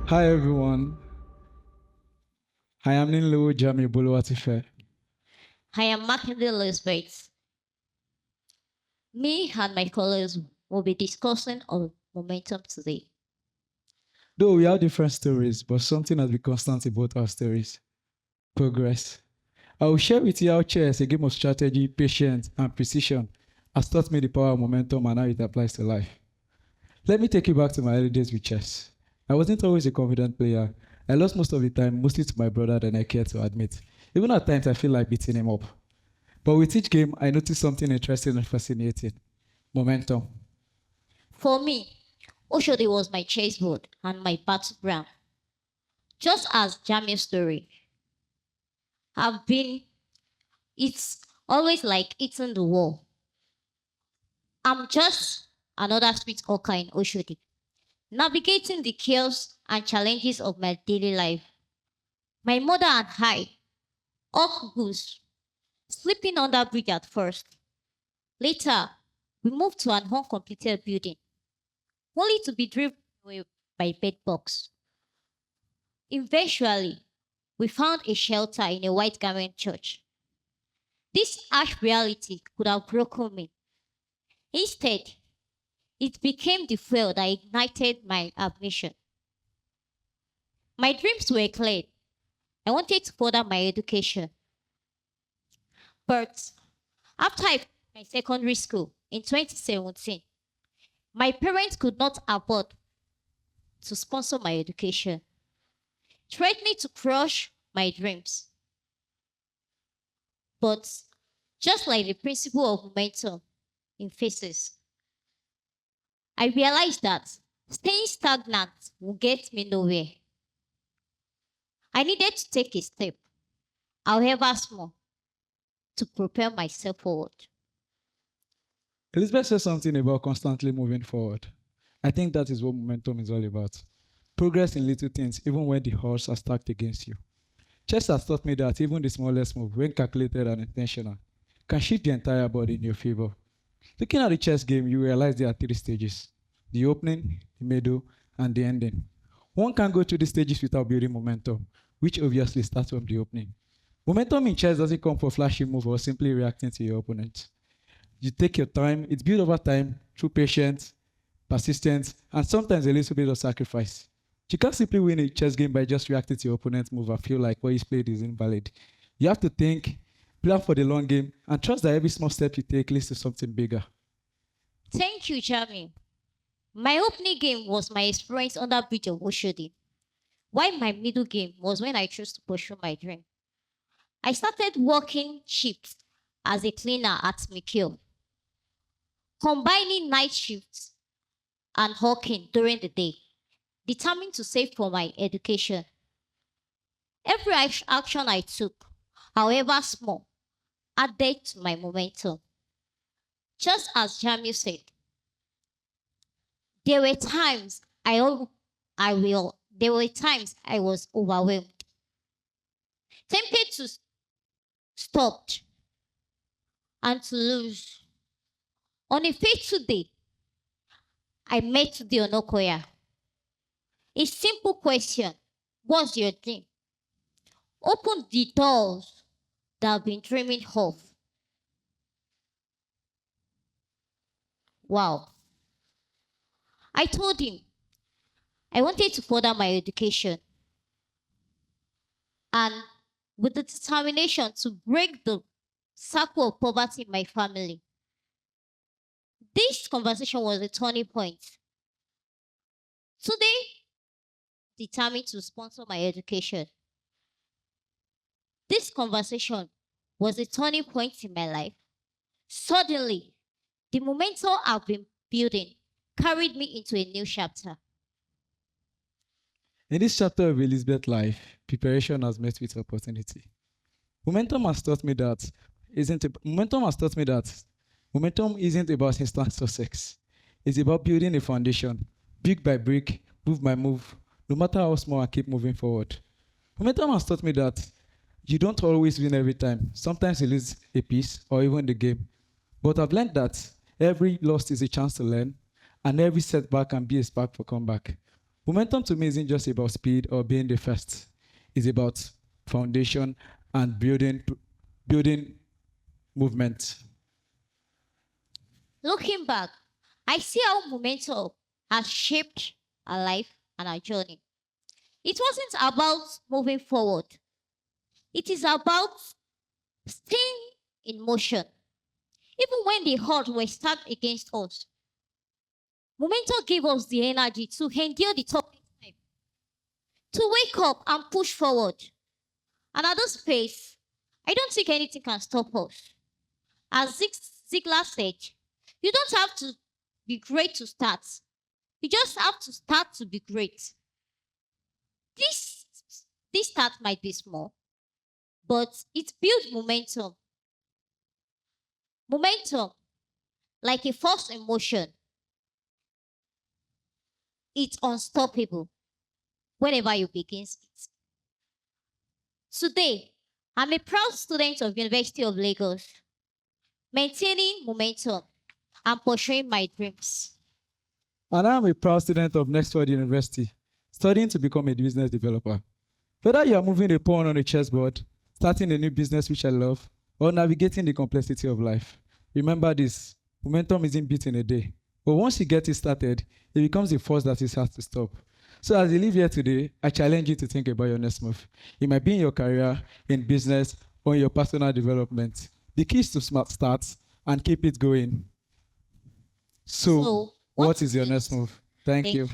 Hi everyone. I am Ninilowo Jamiu. I am Makinde Lisbeth. Me and my colleagues will be discussing on momentum today. Though we have different stories, but something has been constant about our stories: progress. I will share with you how chess, a game of strategy, patience, and precision, has taught me the power of momentum and how it applies to life. Let me take you back to my early days with chess. I wasn't always a confident player. I lost most of the time, mostly to my brother than I care to admit. Even at times, I feel like beating him up. But with each game, I noticed something interesting and fascinating: momentum. For me, Oshodi was my chessboard and my battleground. Just as Jamiu's story have been, it's always like eating the wall. I'm just another sweet orca in Oshodi, navigating the chaos and challenges of my daily life. My mother and I, up goose, sleeping under bridge at first. Later, we moved to an uncompleted building, only to be driven away by bedbugs. Eventually, we found a shelter in a white garment church. This harsh reality could have broken me. Instead, it became the fuel that ignited my ambition. My dreams were clear. I wanted to further my education. But after I finished my secondary school in 2017, my parents could not afford to sponsor my education, threatening to crush my dreams. But just like the principle of momentum in physics, I realized that staying stagnant will get me nowhere. I needed to take a step, however small, to propel myself forward. Elizabeth said something about constantly moving forward. I think that is what momentum is all about. Progress in little things, even when the odds are stacked against you. Chess has taught me that even the smallest move, when calculated and intentional, can shift the entire board in your favor. Looking at the chess game, you realize there are three stages: the opening, the middle, and the ending. One can't go through the stages without building momentum, which obviously starts from the opening. Momentum in chess doesn't come for flashy move or simply reacting to your opponent. You take your time, it's built over time through patience, persistence, and sometimes a little bit of sacrifice. You can't simply win a chess game by just reacting to your opponent's move and feel like what he's played is invalid. You have to think, plan for the long game, and trust that every small step you take leads to something bigger. Thank you, Jamiu. My opening game was my experience under Bridge of Oshodi, while my middle game was when I chose to pursue my dream. I started working shifts as a cleaner at Mikio, combining night shifts and hawking during the day, determined to save for my education. Every action I took, however small, added to my momentum. Just as Jamiu said, there were times there were times I was overwhelmed, tempted to stop and to lose. On a fateful day, I met Tunde Onakoya. A simple question: what's your dream? Opened the doors that I've been dreaming of. Wow. I told him I wanted to further my education and with the determination to break the circle of poverty in my family. This conversation was a turning point. Today, determined to sponsor my education. This conversation was a turning point in my life. Suddenly, the momentum I've been building carried me into a new chapter. In this chapter of Elizabeth's life, preparation has met with opportunity. Momentum has taught me that momentum isn't about instant success. It's about building a foundation, brick by brick, move by move, no matter how small, I keep moving forward. Momentum has taught me that you don't always win every time. Sometimes you lose a piece or even the game. But I've learned that every loss is a chance to learn, and every setback can be a spark for comeback. Momentum to me isn't just about speed or being the first. It's about foundation and building movement. Looking back, I see how momentum has shaped our life and our journey. It wasn't about moving forward, it is about staying in motion. Even when the odds were stacked against us, momentum gave us the energy to endure the tough time, to wake up and push forward. And at this pace, I don't think anything can stop us. As Ziegler said, you don't have to be great to start. You just have to start to be great. This, this start might be small, but it builds momentum. Momentum, like a force in motion, it's unstoppable whenever you begin it. Today, I'm a proud student of University of Lagos, maintaining momentum and pursuing my dreams. And I'm a proud student of Nextword University, studying to become a business developer. Whether you are moving a pawn on a chessboard, starting a new business which I love, or navigating the complexity of life, remember this: momentum isn't built in a day. But once you get it started, it becomes a force that is hard to stop. So as you leave here today, I challenge you to think about your next move. It might be in your career, in business, or in your personal development. The key is to start and keep it going. So what is your next move? Thank you.